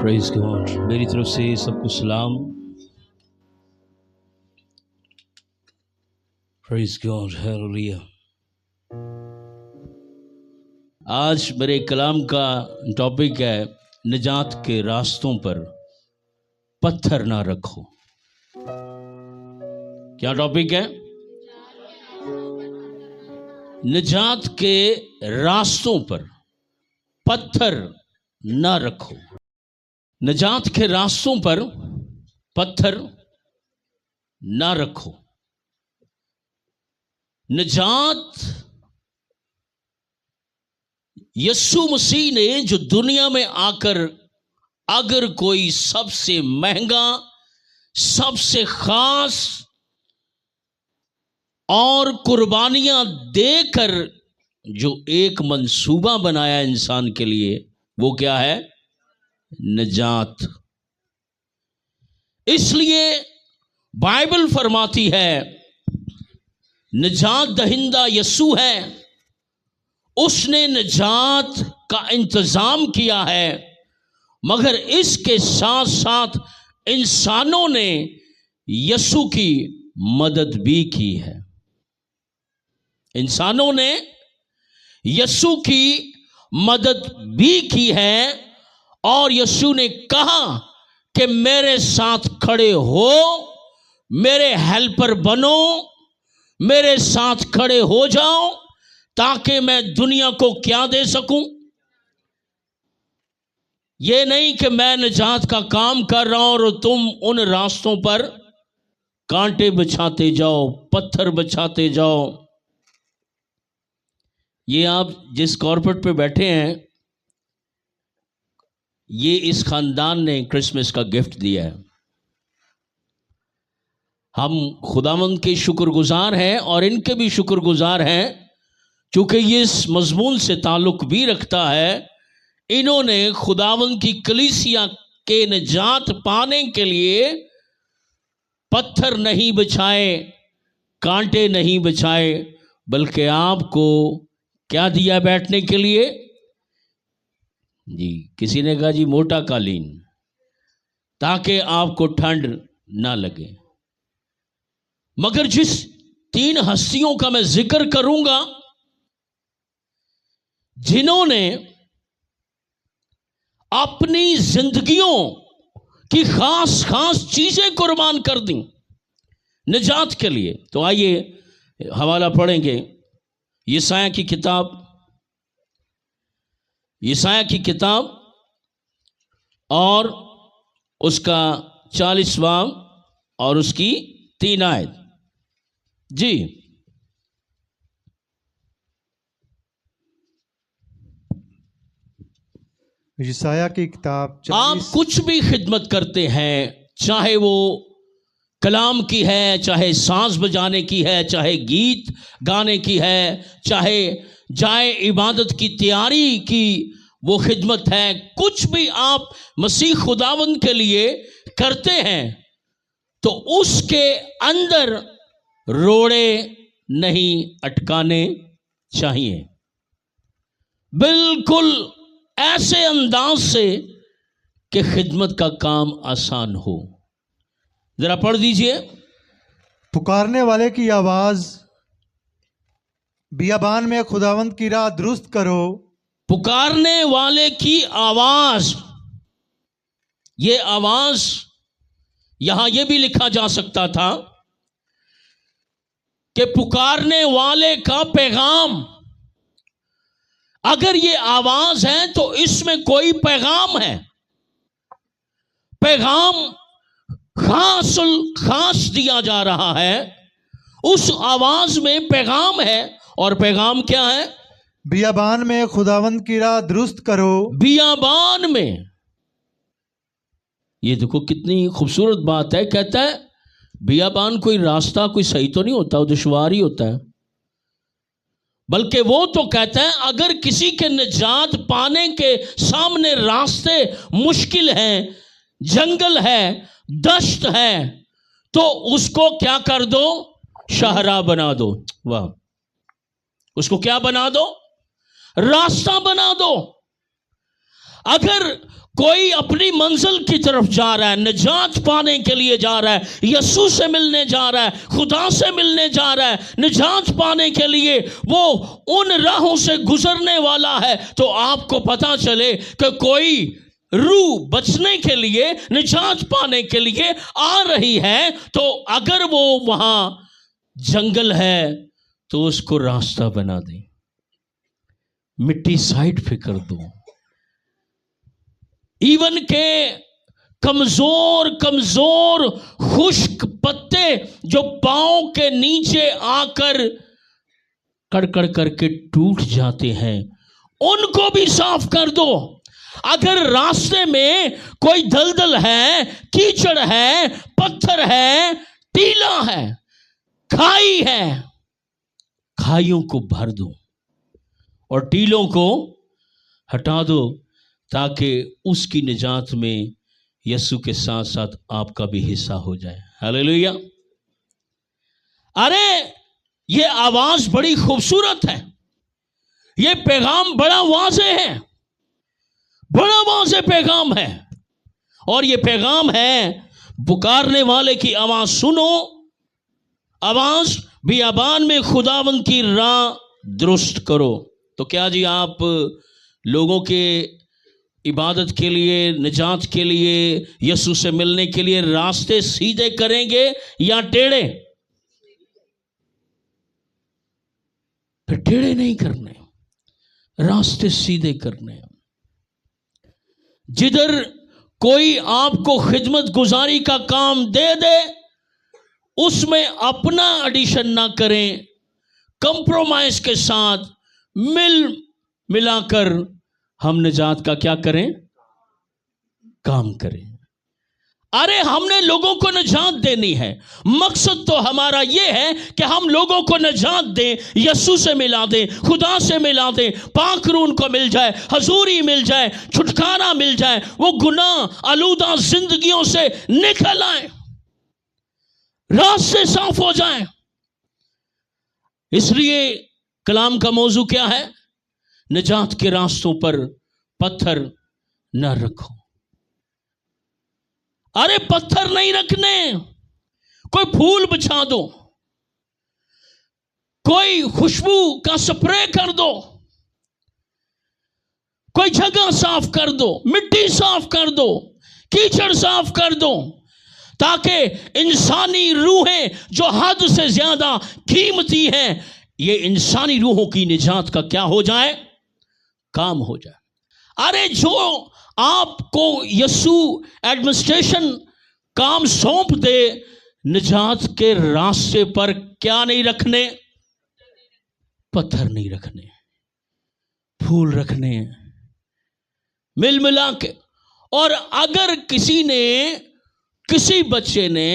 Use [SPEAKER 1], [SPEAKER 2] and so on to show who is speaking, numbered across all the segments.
[SPEAKER 1] پریز God. میری طرف سے سب کو سلام. پریز گاڈ. ہیلیلویا. آج میرے کلام کا ٹاپک ہے نجات کے راستوں پر پتھر نہ رکھو. کیا ٹاپک ہے؟ نجات کے راستوں پر پتھر نہ رکھو. نجات کے راستوں پر پتھر نہ رکھو. نجات یسوع مسیح نے جو دنیا میں آ کر اگر کوئی سب سے مہنگا، سب سے خاص اور قربانیاں دے کر جو ایک منصوبہ بنایا انسان کے لیے، وہ کیا ہے؟ نجات. اس لیے بائبل فرماتی ہے نجات دہندہ یسوع ہے. اس نے نجات کا انتظام کیا ہے، مگر اس کے ساتھ ساتھ انسانوں نے یسوع کی مدد بھی کی ہے. انسانوں نے یسوع کی مدد بھی کی ہے، اور یسوع نے کہا کہ میرے ساتھ کھڑے ہو، میرے ہیلپر بنو، میرے ساتھ کھڑے ہو جاؤ، تاکہ میں دنیا کو کیا دے سکوں. یہ نہیں کہ میں نجات کا کام کر رہا ہوں اور تم ان راستوں پر کانٹے بچھاتے جاؤ، پتھر بچھاتے جاؤ. یہ آپ جس کارپٹ پہ بیٹھے ہیں، یہ اس خاندان نے کرسمس کا گفٹ دیا ہے. ہم خداوند کے شکر گزار ہیں اور ان کے بھی شکر گزار ہیں، چونکہ یہ اس مضمون سے تعلق بھی رکھتا ہے. انہوں نے خداوند کی کلیسیا کے نجات پانے کے لیے پتھر نہیں بچھائے، کانٹے نہیں بچھائے، بلکہ آپ کو کیا دیا بیٹھنے کے لیے؟ جی، کسی نے کہا جی موٹا قالین، تاکہ آپ کو ٹھنڈ نہ لگے. مگر جس 3 ہستیوں کا میں ذکر کروں گا، جنہوں نے اپنی زندگیوں کی خاص خاص چیزیں قربان کر دیں نجات کے لیے، تو آئیے حوالہ پڑھیں گے. یسایہ کی کتاب، یسایہ کی کتاب اور اس کا 40واں اور اس کی 3 آیت. جی،
[SPEAKER 2] یسایہ کی کتاب
[SPEAKER 1] آپ کچھ بھی خدمت کرتے ہیں، چاہے وہ کلام کی ہے، چاہے ساز بجانے کی ہے، چاہے گیت گانے کی ہے، چاہے جائے عبادت کی تیاری کی وہ خدمت ہے، کچھ بھی آپ مسیح خداوند کے لیے کرتے ہیں، تو اس کے اندر روڑے نہیں اٹکانے چاہیے. بالکل ایسے انداز سے کہ خدمت کا کام آسان ہو. ذرا پڑھ دیجئے.
[SPEAKER 2] پکارنے والے کی آواز، بیابان میں خداوند کی راہ درست کرو.
[SPEAKER 1] پکارنے والے کی آواز، یہ آواز یہاں یہ بھی لکھا جا سکتا تھا کہ پکارنے والے کا پیغام. اگر یہ آواز ہے تو اس میں کوئی پیغام ہے، پیغام خاص دیا جا رہا ہے. اس آواز میں پیغام ہے، اور پیغام کیا ہے؟
[SPEAKER 2] بیابان میں خداوند کی راہ درست کرو.
[SPEAKER 1] بیابان میں. یہ دیکھو کتنی خوبصورت بات ہے. کہتا ہے بیابان کوئی راستہ کوئی صحیح تو نہیں ہوتا، وہ دشوار ہی ہوتا ہے. بلکہ وہ تو کہتا ہے اگر کسی کے نجات پانے کے سامنے راستے مشکل ہیں، جنگل ہے، دشت ہے، تو اس کو کیا کر دو؟ شاہراہ بنا دو. واہ! اس کو کیا بنا دو؟ راستہ بنا دو. اگر کوئی اپنی منزل کی طرف جا رہا ہے، نجات پانے کے لیے جا رہا ہے، یسوع سے ملنے جا رہا ہے، خدا سے ملنے جا رہا ہے، نجات پانے کے لیے وہ ان راہوں سے گزرنے والا ہے، تو آپ کو پتا چلے کہ کوئی روح بچنے کے لیے، نجات پانے کے لیے آ رہی ہے، تو اگر وہ وہاں جنگل ہے تو اس کو راستہ بنا دیں، مٹی سائڈ پہ کر دو، ایون کہ کمزور خشک پتے جو پاؤں کے نیچے آ کر کڑکڑ کر کے ٹوٹ جاتے ہیں ان کو بھی صاف کر دو۔ اگر راستے میں کوئی دلدل ہے، کیچڑ ہے، پتھر ہے، ٹیلا ہے، کھائی ہے، کھائیوں کو بھر دو اور ٹیلوں کو ہٹا دو، تاکہ اس کی نجات میں یسوع کے ساتھ ساتھ آپ کا بھی حصہ ہو جائے۔ ہاللیلویہ۔ ارے یہ آواز بڑی خوبصورت ہے، یہ پیغام بڑا واضح ہے، بڑا واضح پیغام ہے، اور یہ پیغام ہے پکارنے والے کی آواز سنو، آواز بیابان میں خداوند کی راہ درست کرو۔ تو کیا جی آپ لوگوں کے عبادت کے لیے، نجات کے لیے، یسوع سے ملنے کے لیے راستے سیدھے کریں گے یا ٹیڑھے؟ پھر ٹیڑھے نہیں کرنے، راستے سیدھے کرنے۔ جدھر کوئی آپ کو خدمت گزاری کا کام دے دے اس میں اپنا ایڈیشن نہ کریں، کمپرومائز کے ساتھ ملا کر ہم نجات کا کیا کریں؟ کام کریں۔ ارے ہم نے لوگوں کو نجات دینی ہے، مقصد تو ہمارا یہ ہے کہ ہم لوگوں کو نجات دیں، یسوع سے ملا دیں، خدا سے ملا دیں، پاک روح کو مل جائے، حضوری مل جائے، چھٹکارا مل جائے، وہ گناہ آلودہ زندگیوں سے نکل آئیں، راستے صاف ہو جائیں۔ اس لیے کلام کا موضوع کیا ہے؟ نجات کے راستوں پر پتھر نہ رکھو۔ ارے پتھر نہیں رکھنے، کوئی پھول بچھا دو، کوئی خوشبو کا سپرے کر دو، کوئی جگہ صاف کر دو، مٹی صاف کر دو، کیچڑ صاف کر دو، تاکہ انسانی روحیں جو حد سے زیادہ قیمتی ہیں، یہ انسانی روحوں کی نجات کا کیا ہو جائے؟ کام ہو جائے۔ ارے جو آپ کو یسوع ایڈمنسٹریشن کام سونپ دے، نجات کے راستے پر کیا نہیں رکھنے؟ پتھر نہیں رکھنے، پھول رکھنے، ملا کے۔ اور اگر کسی بچے نے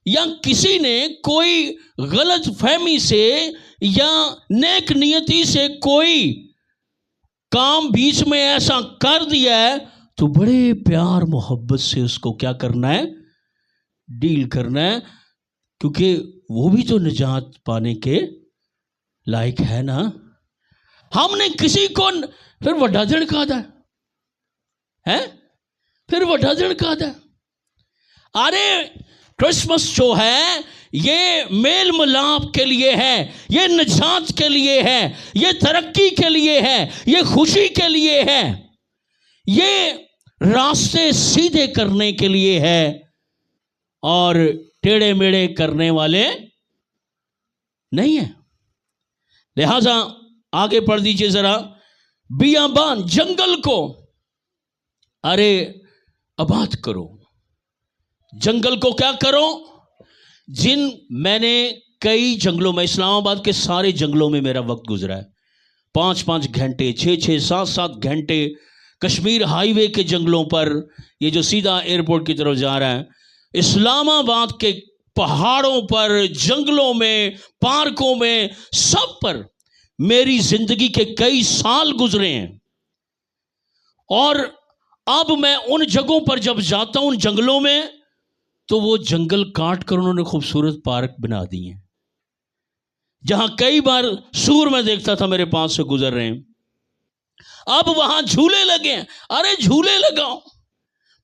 [SPEAKER 1] یا کسی نے کوئی غلط فہمی سے یا نیک نیتی سے کوئی کام بیچ میں ایسا کر دیا ہے، تو بڑے پیار محبت سے اس کو کیا کرنا ہے؟ ڈیل کرنا ہے، کیونکہ وہ بھی تو نجات پانے کے لائق ہے نا۔ ہم نے کسی کو پھر وڈا جھڑکا دا ہے، پھر وڈا جھڑکا دا۔ ارے کرسمس جو ہے یہ میل ملاپ کے لیے ہے، یہ نجات کے لیے ہے، یہ ترقی کے لیے ہے، یہ خوشی کے لیے ہے، یہ راستے سیدھے کرنے کے لیے ہے، اور ٹیڑے میڑے کرنے والے نہیں ہیں۔ لہذا آگے پڑھ دیجئے ذرا، بیابان جنگل کو ارے آباد کرو، جنگل کو کیا کرو؟ میں نے کئی جنگلوں میں، اسلام آباد کے سارے جنگلوں میں میرا وقت گزرا ہے، 5 گھنٹے، 6 7 گھنٹے کشمیر ہائی وے کے جنگلوں پر، یہ جو سیدھا ایئرپورٹ کی طرف جا رہا ہے، اسلام آباد کے پہاڑوں پر، جنگلوں میں، پارکوں میں، سب پر میری زندگی کے کئی سال گزرے ہیں۔ اور اب میں ان جگہوں پر جب جاتا ہوں، ان جنگلوں میں، تو وہ جنگل کاٹ کر انہوں نے خوبصورت پارک بنا دی ہیں، جہاں کئی بار سور میں دیکھتا تھا میرے پاس سے گزر رہے ہیں، اب وہاں جھولے لگے ہیں۔ ارے جھولے لگاؤ،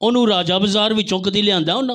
[SPEAKER 1] ਉਹਨੂੰ ਰਾਜਾ ਬਾਜ਼ਾਰ ਵਿੱਚੋਂ ਕਦੀ ਲਿਆਂਦਾ ਹੋਣਾ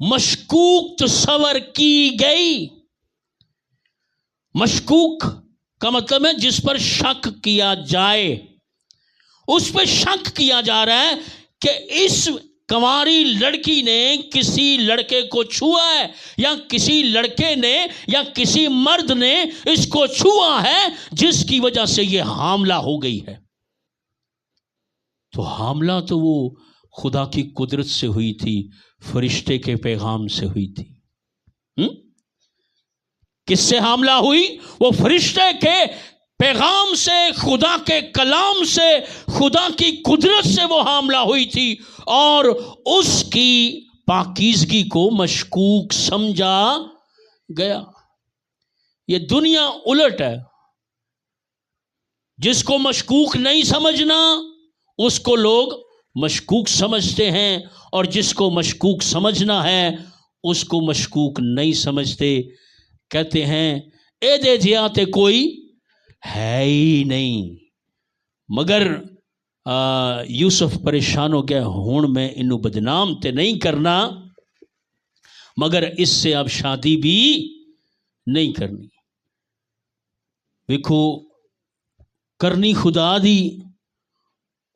[SPEAKER 1] مشکوک تصور کی گئی. مشکوک کا مطلب ہے جس پر شک کیا جائے. اس پہ شک کیا جا رہا ہے کہ اس کنواری لڑکی نے کسی لڑکے کو چھوا ہے، یا کسی لڑکے نے یا کسی مرد نے اس کو چھوا ہے جس کی وجہ سے یہ حاملہ ہو گئی ہے. تو حاملہ تو وہ خدا کی قدرت سے ہوئی تھی، فرشتے کے پیغام سے ہوئی تھی. کس سے حاملہ ہوئی؟ وہ فرشتے کے پیغام سے، خدا کے کلام سے، خدا کی قدرت سے وہ حاملہ ہوئی تھی، اور اس کی پاکیزگی کو مشکوک سمجھا گیا. یہ دنیا الٹ ہے. جس کو مشکوک نہیں سمجھنا اس کو لوگ مشکوک سمجھتے ہیں، اور جس کو مشکوک سمجھنا ہے اس کو مشکوک نہیں سمجھتے. کہتے ہیں اے دے جیا تے کوئی ہے ہی نہیں. مگر یوسف پریشان ہو گیا، ہون میں انہوں بدنام تے نہیں کرنا، مگر اس سے اب شادی بھی نہیں کرنی. دیکھو کرنی خدا دی،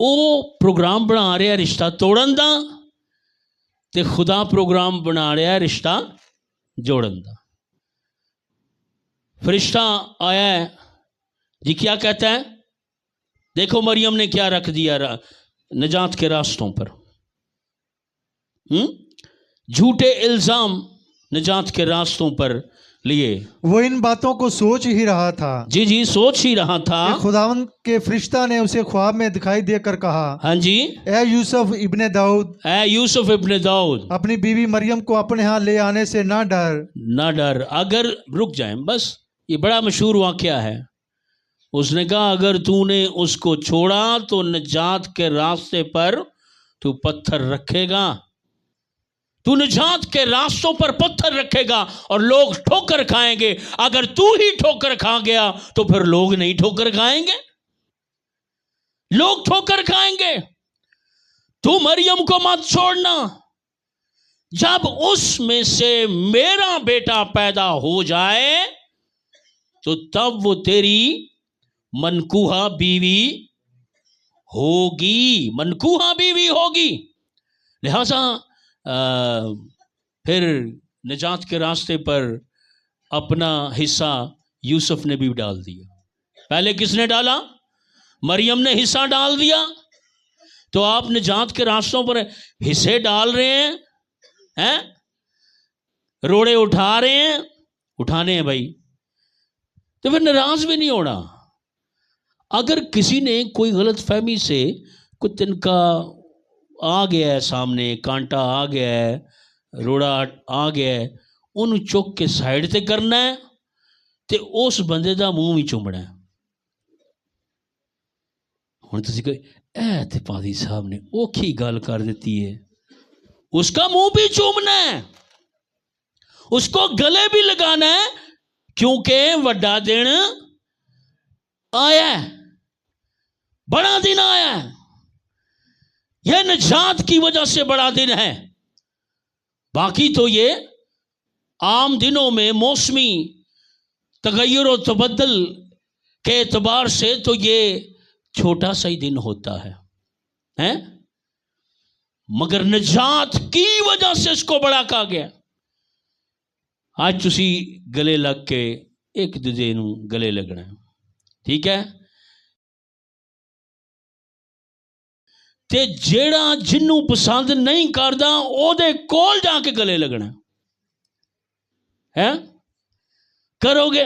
[SPEAKER 1] او پروگرام بنا رہا ہے رشتہ توڑن دا، تے خدا پروگرام بنا رہا ہے رشتہ جوڑن دا. فرشتہ آیا ہے جی، کیا کہتا ہے؟ دیکھو مریم نے کیا رکھ دیا نجات کے راستوں پر. جھوٹے الزام نجات کے راستوں پر لیے.
[SPEAKER 2] وہ ان باتوں کو سوچ ہی رہا تھا.
[SPEAKER 1] جی سوچ ہی رہا تھا.
[SPEAKER 2] خداوند کے فرشتہ نے اسے خواب میں دکھائی دے کر کہا،
[SPEAKER 1] ہاں جی،
[SPEAKER 2] اے یوسف ابن داؤد،
[SPEAKER 1] اے یوسف ابن داؤد،
[SPEAKER 2] اپنی بیوی مریم کو اپنے ہاں لے آنے سے نہ ڈر.
[SPEAKER 1] نہ ڈر. اگر رک جائیں بس، یہ بڑا مشہور واقعہ ہے. اس نے کہا اگر تو نے اس کو چھوڑا تو نجات کے راستے پر تو پتھر رکھے گا، تو نجات کے راستوں پر پتھر رکھے گا اور لوگ ٹھوکر کھائیں گے. اگر تو ہی ٹھوکر کھا گیا تو پھر لوگ نہیں ٹھوکر کھائیں گے. لوگ ٹھوکر کھائیں گے. تو مریم کو مت چھوڑنا. جب اس میں سے میرا بیٹا پیدا ہو جائے تو تب وہ تیری منکوہا بیوی ہوگی. منکوہا بیوی ہوگی. لہذا پھر نجات کے راستے پر اپنا حصہ یوسف نے بھی ڈال دیا. پہلے کس نے ڈالا؟ مریم نے حصہ ڈال دیا. تو آپ نجات کے راستوں پر حصے ڈال رہے ہیں، روڑے اٹھا رہے ہیں، اٹھانے ہیں بھائی، تو پھر ناراض بھی نہیں ہونا. اگر کسی نے کوئی غلط فہمی سے کوئی تنکا آ گیا ہے، سامنے کانٹا آ گیا ہے، روڑا آ گیا ہے، انہوں چک کے سائڈ تے کرنا ہے تے اس بندے دا منہ بھی چومنا ہے. ہن تسی کہ اے تے پادری صاحب نے اوکھی گل کر دیتی ہے، اس کا منہ بھی چومنا ہے، اس کو گلے بھی لگانا ہے، کیونکہ وڈا دن آیا ہے، بڑا دن آیا ہے. یہ نجات کی وجہ سے بڑا دن ہے. باقی تو یہ عام دنوں میں موسمی تغیر و تبدل کے اعتبار سے تو یہ چھوٹا سا ہی دن ہوتا ہے، مگر نجات کی وجہ سے اس کو بڑا کہا گیا. آج تسی گلے لگ کے ایک دوجے نوں گلے لگنا ہے، ٹھیک ہے؟ تے جیڑا جنوں پسند نہیں کردا او دے کول جا کے گلے لگنا ہے. کرو گے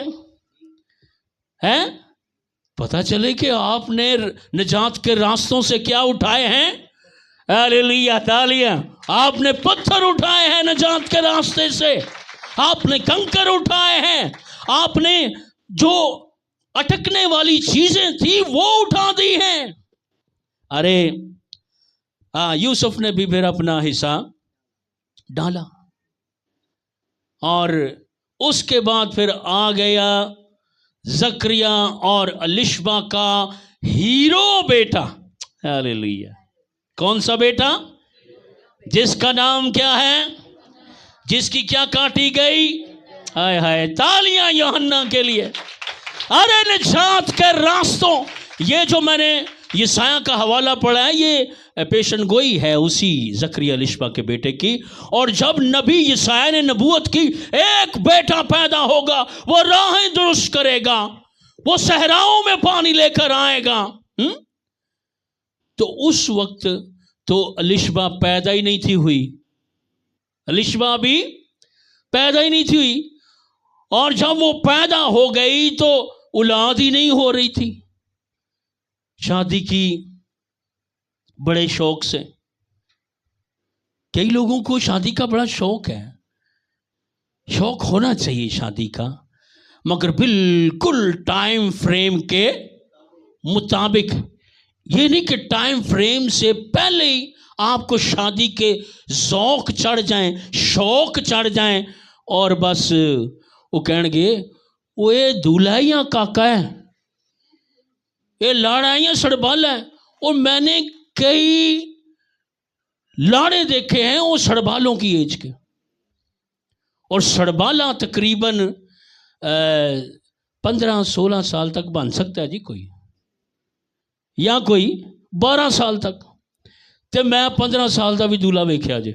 [SPEAKER 1] پتہ چلے کہ آپ نے نجات کے راستوں سے کیا اٹھائے ہیں. ہلیلویا تالیہ. آپ نے پتھر اٹھائے ہیں نجات کے راستے سے، آپ نے کنکر اٹھائے ہیں، آپ نے جو اٹکنے والی چیزیں تھی وہ اٹھا دی ہیں. ارے یوسف نے بھی پھر اپنا حصہ ڈالا، اور اس کے بعد پھر آ گیا زکریا اور الشبا کا ہیرو بیٹا. ہلیلویا. کون سا بیٹا؟ جس کا نام کیا ہے؟ جس کی کیا کاٹی گئی؟ ہائے ہائے، تالیاں یوحنا کے لیے۔ ارے نجات کے راستوں، یہ جو میں نے یسایہ کا حوالہ پڑھا ہے، یہ پیشن گوئی ہے اسی زکریا الشبا کے بیٹے کی۔ اور جب نبی یسایہ نے نبوت کی، ایک بیٹا پیدا ہوگا، وہ راہیں درست کرے گا، وہ صحراؤں میں پانی لے کر آئے گا۔ تو اس وقت تو الشبا پیدا ہی نہیں تھی ہوئی، الشبا بھی پیدا ہی نہیں تھی ہوئی، اور جب وہ پیدا ہو گئی تو اولاد ہی نہیں ہو رہی تھی۔ شادی کی بڑے شوق سے، کئی لوگوں کو شادی کا بڑا شوق ہے، شوق ہونا چاہیے شادی کا، مگر بالکل ٹائم فریم کے مطابق۔ یہ نہیں کہ ٹائم فریم سے پہلے ہی آپ کو شادی کے ذوق چڑھ جائیں، شوق چڑھ جائیں، اور بس وہ کہیں گے وہ یہ دولہیاں کاکا ہے، یہ لاڑائیاں سڑبال ہے۔ اور میں نے کئی لاڑے دیکھے ہیں وہ سڑبالوں کی ایج کے، اور سڑبالا تقریباً 15-16 سال تک بن سکتا ہے جی کوئی، یا کوئی 12 سال تک۔ تے میں 15 سال دا بھی دولا ویکھیا جے۔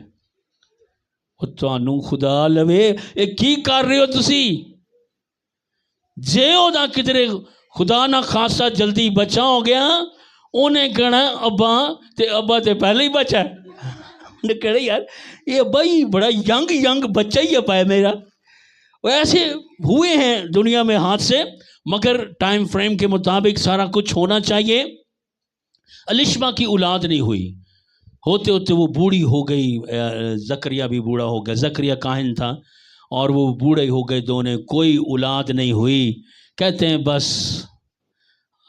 [SPEAKER 1] تانوں خدا لوے یہ کی کر رہے ہو تسی؟ جے او دا کدھر خدا نہ خاصا جلدی بچہ ہو گیا، انہیں کہنا ابا تے پہلے ہی بچہ ہے، انہیں کہنا یار یہ ابا ہی بڑا ینگ بچہ ہی ابا ہے میرا۔ وہ ایسے ہوئے ہیں دنیا میں ہاتھ سے، مگر ٹائم فریم کے مطابق سارا کچھ ہونا چاہیے۔ الشبا کی اولاد نہیں ہوئی، ہوتے ہوتے وہ بوڑھی ہو گئی، زکریا بھی بوڑھا ہو گیا، زکریا کاہن تھا اور وہ بوڑھے ہو گئے دونوں، کوئی اولاد نہیں ہوئی۔ کہتے ہیں بس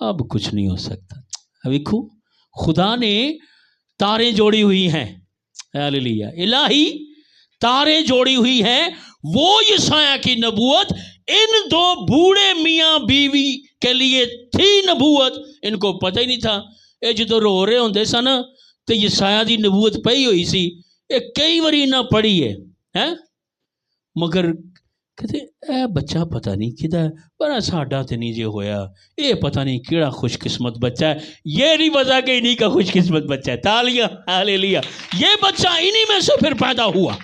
[SPEAKER 1] اب کچھ نہیں ہو سکتا۔ دیکھو خدا نے تاریں جوڑی ہوئی ہیں، ہاللیلویہ، الہی تاریں جوڑی ہوئی ہیں۔ وہ یسایہ کی نبوت ان دو بوڑھے میاں بیوی کے لیے تھی نبوت، ان کو پتہ ہی نہیں تھا۔ یہ جدو رو رہے ہوندے سن تو یسایہ دی نبوت پئی ہوئی سی، یہ کئی باری نہ پڑھی ہے، مگر کہتے اے بچہ پتہ نہیں کدھا ہے، پر ساڈا تے نہیں جے ہویا، یہ پتہ نہیں کیڑا خوش قسمت بچہ ہے۔ یہ نہیں پتا کہ انہی کا خوش قسمت بچہ ہے، تالیاں ہاللیلویہ، یہ بچہ انہی میں سے پھر پیدا ہوا۔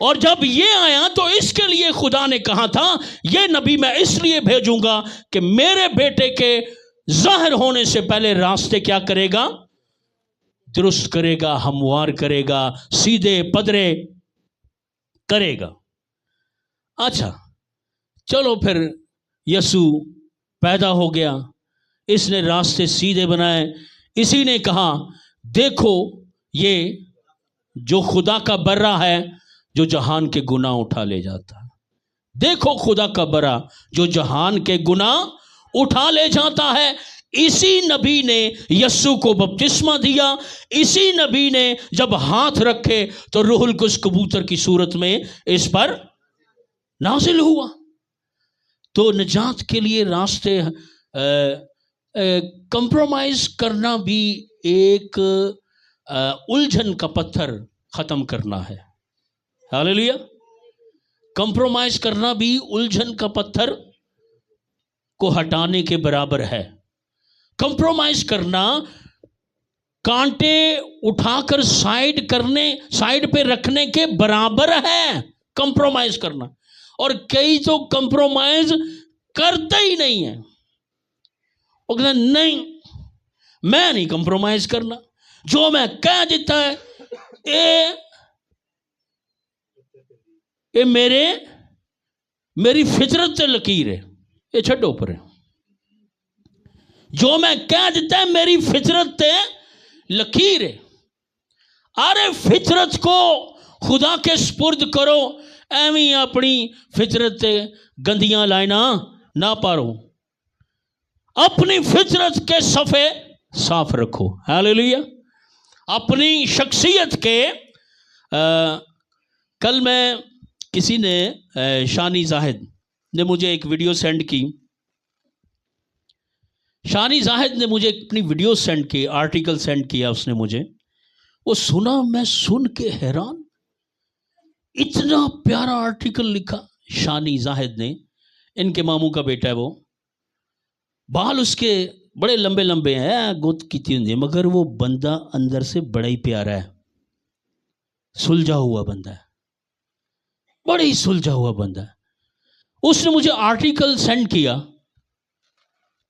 [SPEAKER 1] اور جب یہ آیا تو اس کے لیے خدا نے کہا تھا یہ نبی میں اس لیے بھیجوں گا کہ میرے بیٹے کے ظاہر ہونے سے پہلے راستے کیا کرے گا؟ درست کرے گا، ہموار کرے گا، سیدھے پدرے کرے گا۔ اچھا چلو پھر یسوع پیدا ہو گیا، اس نے راستے سیدھے بنائے۔ اسی نے کہا دیکھو یہ جو خدا کا برا ہے جو جہان کے گناہ اٹھا لے جاتا ہے، دیکھو خدا کا برا جو جہان کے گناہ اٹھا لے جاتا ہے۔ اسی نبی نے یسوع کو بپتسمہ دیا، اسی نبی نے جب ہاتھ رکھے تو روح القدس کبوتر کی صورت میں اس پر نازل ہوا۔ تو نجات کے لیے راستے کمپرومائز کرنا بھی ایک الجھن کا پتھر ختم کرنا ہے، ہاللیلویہ، کمپرومائز کرنا بھی الجھن کا پتھر کو ہٹانے کے برابر ہے۔ کمپرومائز کرنا کانٹے اٹھا کر سائیڈ پہ رکھنے کے برابر ہے کمپرومائز کرنا، اور کئی تو کمپرومائز کرتے ہی نہیں ہیں۔ وہ کہتے ہیں نہیں میں نہیں کمپرومائز کرنا، جو میں کہہ دیتا ہے یہ میری فطرت سے لکیر ہے، یہ چھڈو پر ہے، جو میں کہہ دیتا ہے میری فطرت تے لکیر ہے۔ ارے فطرت کو خدا کے سپرد کرو، ایویں اپنی فطرت تے گندیاں لائنا نہ پارو، اپنی فطرت کے صفحے صاف رکھو، ہاللیلویہ۔ اپنی شخصیت کے کل میں کسی نے شانی زاہد نے مجھے ایک ویڈیو سینڈ کی، شانی زاہد نے مجھے اپنی ویڈیو سینڈ کی، آرٹیکل سینڈ کیا اس نے مجھے، وہ سنا، میں سن کے حیران، اتنا پیارا آرٹیکل لکھا شانی زاہد نے، ان کے ماموں کا بیٹا ہے وہ، بال اس کے بڑے لمبے لمبے ہیں، گت کیتی ہوندی ہے، مگر وہ بندہ اندر سے بڑا ہی پیارا ہے، سلجھا ہوا بندہ ہے، بڑا ہی سلجھا ہوا بندہ ہے۔ اس نے مجھے آرٹیکل سینڈ کیا،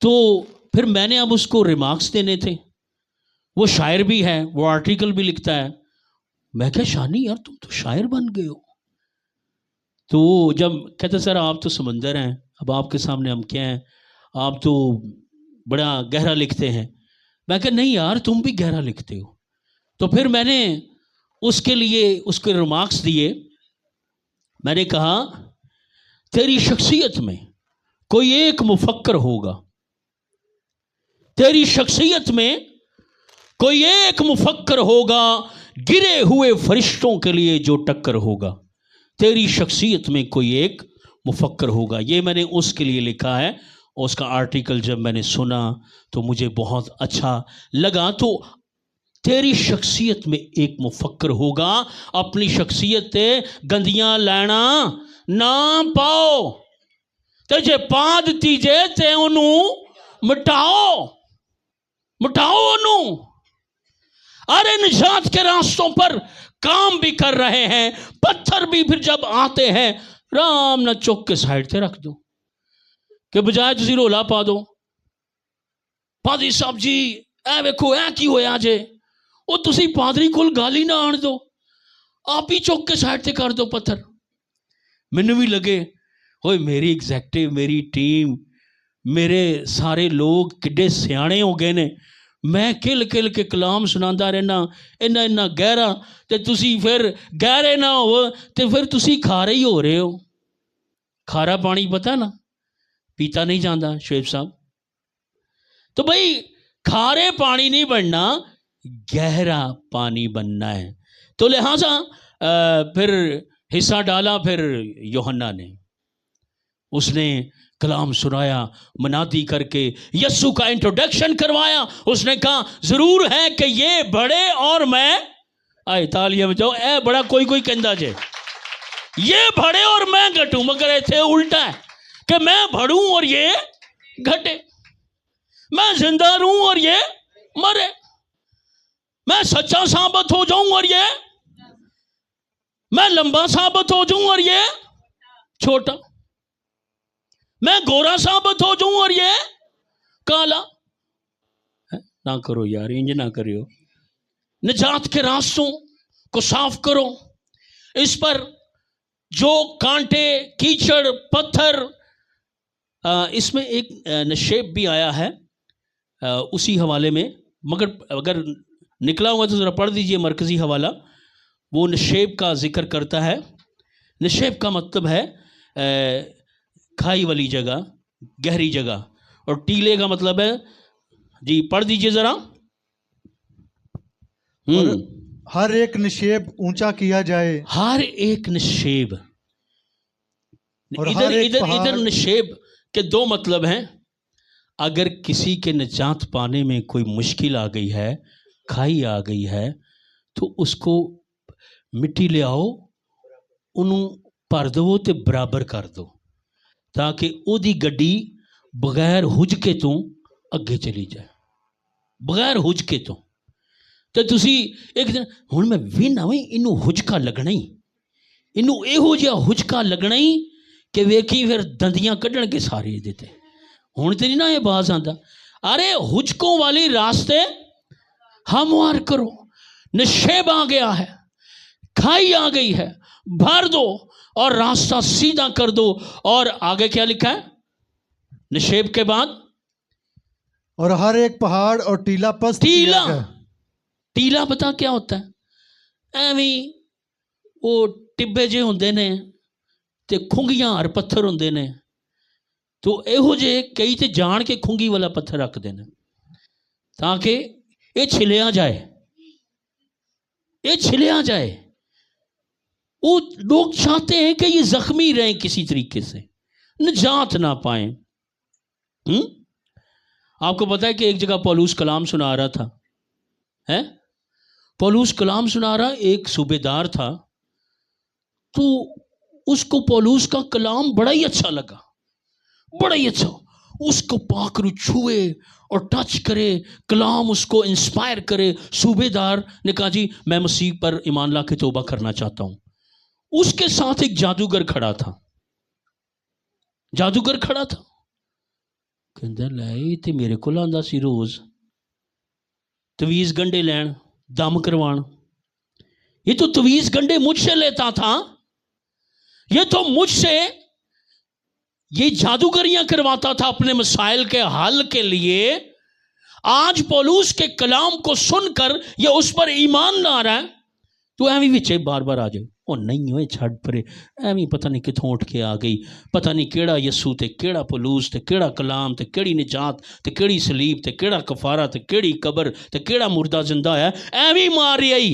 [SPEAKER 1] تو پھر میں نے اب اس کو ریمارکس دینے تھے، وہ شاعر بھی ہے، وہ آرٹیکل بھی لکھتا ہے۔ میں کہا شانی یار تم تو شاعر بن گئے ہو۔ تو وہ جب کہتے سر آپ تو سمندر ہیں، اب آپ کے سامنے ہم کیا ہیں، آپ تو بڑا گہرا لکھتے ہیں۔ میں کہا نہیں یار تم بھی گہرا لکھتے ہو۔ تو پھر میں نے اس کے لیے اس کے ریمارکس دیے۔ میں نے کہا تیری شخصیت میں کوئی ایک مفکر ہوگا، تیری شخصیت میں کوئی ایک مفکر ہوگا، گرے ہوئے فرشتوں کے لیے جو ٹکر ہوگا، تیری شخصیت میں کوئی ایک مفکر ہوگا۔ یہ میں نے اس کے لیے لکھا ہے، اور اس کا آرٹیکل جب میں نے سنا تو مجھے بہت اچھا لگا۔ تو تیری شخصیت میں ایک مفکر ہوگا، اپنی شخصیت تے گندیاں لینا نہ پاؤ، تے جے پا دتی جے تے انہوں مٹاؤ، مٹاؤ انہوں۔ ارے نجات کے راستوں پر کام بھی کر رہے ہیں، پتھر بھی پھر جب آتے ہیں رام نہ چک کے سائڈ تے رکھ دو، کہ بجائے تسی رولا پا دو پادری صاحب جی اے ویکھو اے کی ہویا جے، او تسی پادری کول گالی نہ آن دو، آپ ہی چک کے سائڈ تے کر دو پتھر۔ مینوں بھی لگے ہوئے میری ایگزیکٹو، میری ٹیم، میرے سارے لوگ کڈے سیانے ہو گئے نے، میں کل کل کے کلام سناندا رہنا اینا گہرا، تے تسی پھر گہرے نہ ہو تے پھر تسی کھارے ہی ہو رہے ہو۔ کھارا پانی پتہ نا پیتا نہیں جاندہ شعیب صاحب، تو بھائی کھارے پانی نہیں بننا، گہرا پانی بننا ہے۔ تو لہٰذا پھر حصہ ڈالا پھر یوحنا نے، اس نے کلام سنایا منادی کر کے، یسوع کا انٹروڈکشن کروایا۔ اس نے کہا ضرور ہے کہ یہ بڑے اور میں، آئے تالیاں بجاؤ، اے بڑا کوئی کہندا جے، یہ بڑے اور میں گھٹوں، مگر ایتھے الٹا ہے کہ میں بڑھوں اور یہ گھٹے، میں زندہ رہوں اور یہ مرے، میں سچا ثابت ہو جاؤں اور یہ، میں لمبا ثابت ہو جاؤں اور یہ چھوٹا، میں گورا ثابت ہو جاؤں اور یہ کالا۔ نہ کرو یار، انج نہ کریو، نجات کے راستوں کو صاف کرو۔ اس پر جو کانٹے، کیچڑ، پتھر، اس میں ایک نشیب بھی آیا ہے اسی حوالے میں، مگر اگر نکلا ہوا تو ذرا پڑھ دیجئے مرکزی حوالہ، وہ نشیب کا ذکر کرتا ہے۔ نشیب کا مطلب ہے کھائی والی جگہ، گہری جگہ، اور ٹیلے کا مطلب ہے، جی پڑھ دیجئے ذرا۔
[SPEAKER 2] ہر ایک نشیب اونچا کیا جائے،
[SPEAKER 1] ہر ایک نشیب، ادھر نشیب کے دو مطلب ہیں۔ اگر کسی کے نجات پانے میں کوئی مشکل آ گئی ہے، کھائی آ گئی ہے، تو اس کو مٹی لے آؤ، انہوں پر دو تے برابر کر دو، تاکہ او دی گڈی بغیر ہج کے تو اگے چلی جائے، بغیر ہج کے تو تسی ایک دن ہن میں وینا ویں انہوں ہجکا لگنا ہی، انہوں اے ہو جیا ہجکا لگنا ہی کہ ویکھی پھر دندیاں کڈن کے سارے دیتے۔ ہن تے نہیں نا یہ باز آندا، ارے ہجکوں والی راستے ہموار کرو، نشیب آ گیا ہے، کھائی آ گئی ہے، بھر دو اور راستہ سیدھا کر دو۔ اور آگے کیا لکھا ہے نشیب کے بعد؟
[SPEAKER 2] اور ہر ایک پہاڑ اور ٹیلا پست کیا گیا۔
[SPEAKER 1] ٹیلا پتا کیا ہوتا ہے؟ ایویں وہ ٹبے جے ہوندے نے تے کھنگیاں اور پتھر ہوندے نے، تو ایہو جے کئی تے جان کے کھنگی والا پتھر رکھ دینا تاکہ یہ چھلیا جائے، یہ چھلیا جائے۔ وہ لوگ چاہتے ہیں کہ یہ زخمی رہیں، کسی طریقے سے نجات نہ پائیں۔ آپ کو پتا ہے کہ ایک جگہ پولوس کلام سنا رہا تھا، پولوس کلام سنا رہا، ایک صوبیدار تھا، تو اس کو پولوس کا کلام بڑا ہی اچھا لگا، بڑا ہی اچھا، اس کو پا کر چھوئے اور ٹچ کرے، کلام اس کو انسپائر کرے۔ صوبے دار نے کہا جی میں مسیح پر ایمان لا کے توبہ کرنا چاہتا ہوں۔ اس کے ساتھ ایک جادوگر کھڑا تھا، جادوگر کھڑا تھا، کہندا لے تے میرے کول آندا سی روز تویز گنڈے لین، دم کروان، یہ تو تویز گنڈے مجھ سے لیتا تھا، یہ تو مجھ سے یہ جادوگریاں کرواتا تھا اپنے مسائل کے حل کے لیے۔ آج پولوس کے کلام کو سن کر یہ اس پر ایمان لا رہا ہے، تو ایویں وچے بار بار آ جائے، او نہیں ہوئے چھڑ پرے، ایویں پتہ نہیں کتھوں اٹھ کے آ گئی، پتہ نہیں کیڑا یسوع تے کیڑا پولوس تے کیڑا کلام تے کیڑی نجات تے کیڑی صلیب تے کیڑا کفارہ تے کیڑی قبر تے کیڑا مردہ زندہ ہے، ایویں مار رہی۔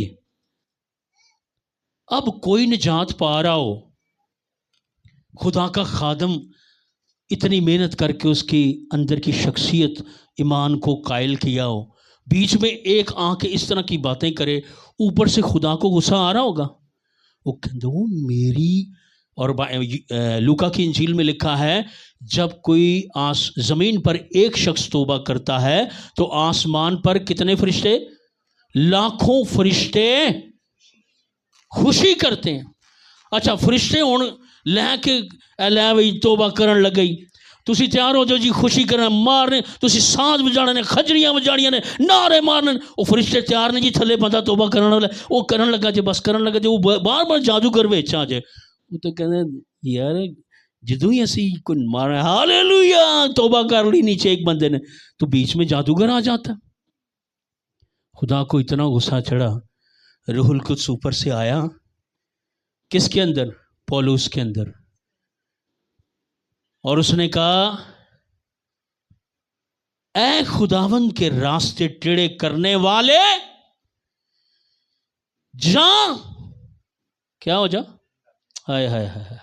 [SPEAKER 1] اب کوئی نجات پا رہا ہو، خدا کا خادم اتنی محنت کر کے اس کی اندر کی شخصیت ایمان کو قائل کیا ہو، بیچ میں ایک آ کے اس طرح کی باتیں کرے، اوپر سے خدا کو غصہ آ رہا ہوگا، وہ کہتے وہ میری۔ اور لوکا کی انجیل میں لکھا ہے جب کوئی زمین پر ایک شخص توبہ کرتا ہے تو آسمان پر کتنے فرشتے؟ لاکھوں فرشتے خوشی کرتے ہیں۔ اچھا فرشتے ہون لے کے لے بھئی توبہ کرن لگئی، تسی تیار ہو جو جی خوشی کرنا مارنے، تسی ساز بجانے نے، خجریاں بجاڑیاں نے، نعرے مارنے، وہ فرشتے تیار نے جی تھلے بندہ توبہ کرنا والا، وہ کرن لگا جی بس کرن لگا جی، وہ بار بار جادوگر وچ آ جائے، وہ تو کہتے ہیں یار جدوں ہی اسی کوئی مارا ہاللیلویا توبہ کر لی نیچے ایک بندے نے، تو بیچ میں جادوگر آ جاتا۔ خدا کو اتنا غصہ چڑھا، روح القدس اوپر سے آیا، کس کے اندر؟ پولوس کے اندر، اور اس نے کہا اے خداوند کے راستے ٹیڑے کرنے والے جا، کیا ہو جا؟ ہائے ہائے ہائے۔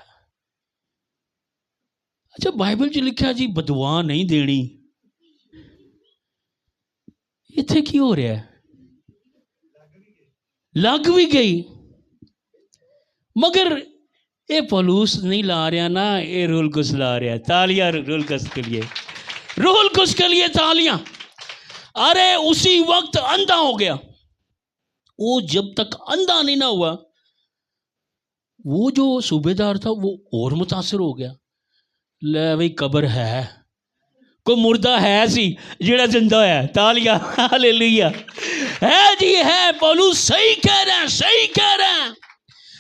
[SPEAKER 1] اچھا بائبل جی لکھا جی بدعا نہیں دینی، اتھے کی ہو رہا ہے؟ لگ بھی گئی، مگر اے پولوس نہیں لا رہا نا، اے روح القدس لا رہا ہے۔ تالیاں روح القدس کے لیے، روح القدس کے لیے تالیاں۔ ارے اسی وقت اندھا ہو گیا، وہ جب تک اندھا نہیں نہ ہوا، وہ جو صوبے دار تھا وہ اور متاثر ہو گیا، لے بھئی قبر ہے، کوئی مردہ ہے سی جڑا زندہ ہے، تالیاں ہاللیلویا، ہے جی ہے، پولوس صحیح کہہ رہے ہیں، صحیح کہہ رہے ہیں۔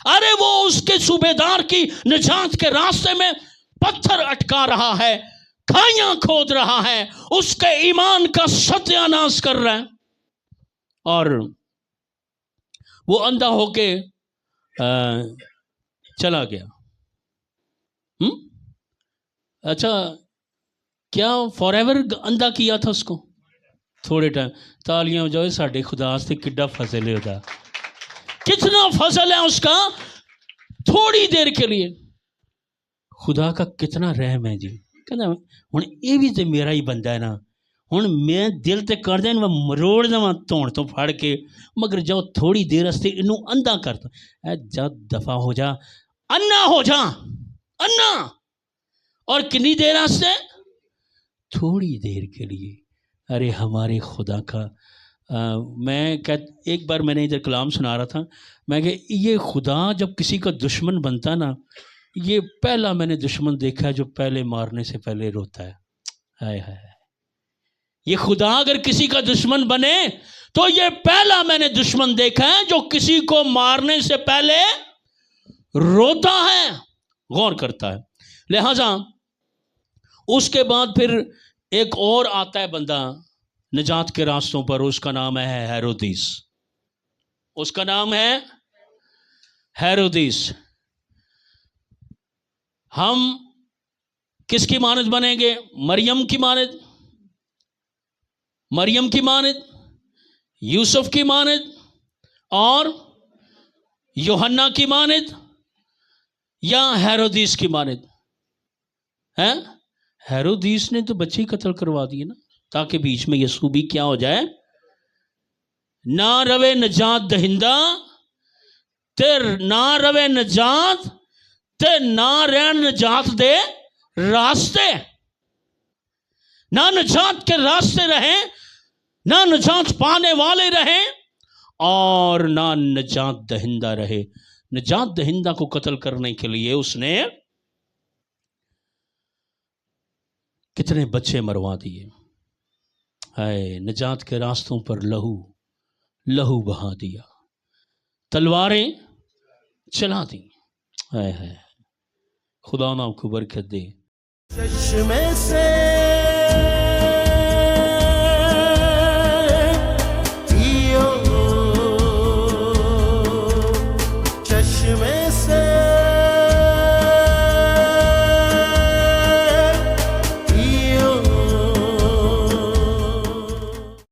[SPEAKER 1] ارے وہ اس کے صوبے دار کی نجات کے راستے میں پتھر اٹکا رہا ہے، کھائیاں کھود رہا ہے، اس کے ایمان کا ستیہ ناش کر رہا ہے، اور وہ اندھا ہو کے چلا گیا۔ اچھا کیا فار ایور اندھا کیا تھا اس کو؟ تھوڑے ٹائم۔ تالیاں جو ساڈے خدا سے کڈا فضل ہے، ہوتا کتنا فضل ہے اس کا، تھوڑی دیر کے لیے۔ خدا کا کتنا رحم ہے جی، کہنا ہن یہ بھی تے میرا ہی بندہ ہے نا، ہن میں دل تے کر دیں میں مروڑ دواں تون تو پھڑ کے، مگر جاؤ تھوڑی دیر استے انہوں اندھا کر دو، اے جا دفع ہو جا، انا ہو جا، انا۔ اور کنی دیر استے؟ تھوڑی دیر کے لیے۔ ارے ہمارے خدا کا میں ایک بار میں نے ادھر کلام سنا رہا تھا، میں کہ یہ خدا جب کسی کا دشمن بنتا نا، یہ پہلا میں نے دشمن دیکھا ہے جو پہلے مارنے سے پہلے روتا ہے۔ ہائے ہائے، یہ خدا اگر کسی کا دشمن بنے تو یہ پہلا میں نے دشمن دیکھا ہے جو کسی کو مارنے سے پہلے روتا ہے، غور کرتا ہے۔ لہذا اس کے بعد پھر ایک اور آتا ہے بندہ نجات کے راستوں پر، اس کا نام ہے ہیرودیس، اس کا نام ہے ہیرودیس۔ ہم کس کی مانند بنیں گے؟ مریم کی مانند، مریم کی مانند، یوسف کی مانند، اور یوحنا کی مانند، یا ہیرودیس کی مانند؟ ہیں ہیرودیس نے تو بچے ہی قتل کروا دیے نا، تاکہ بیچ میں یسوع بھی کیا ہو جائے، نہ روے نجات دہندہ تے نہ روے نجات تے نہ رہن نجات دے راستے، نہ نجات کے راستے رہیں، نہ نجات پانے والے رہیں، اور نہ نجات دہندہ رہے۔ نجات دہندہ کو قتل کرنے کے لیے اس نے کتنے بچے مروا دیے، ہائے نجات کے راستوں پر لہو بہا دیا، تلواریں چلا دی، ہائے ہائے خدا نا کو برکت دے۔ چشمے سے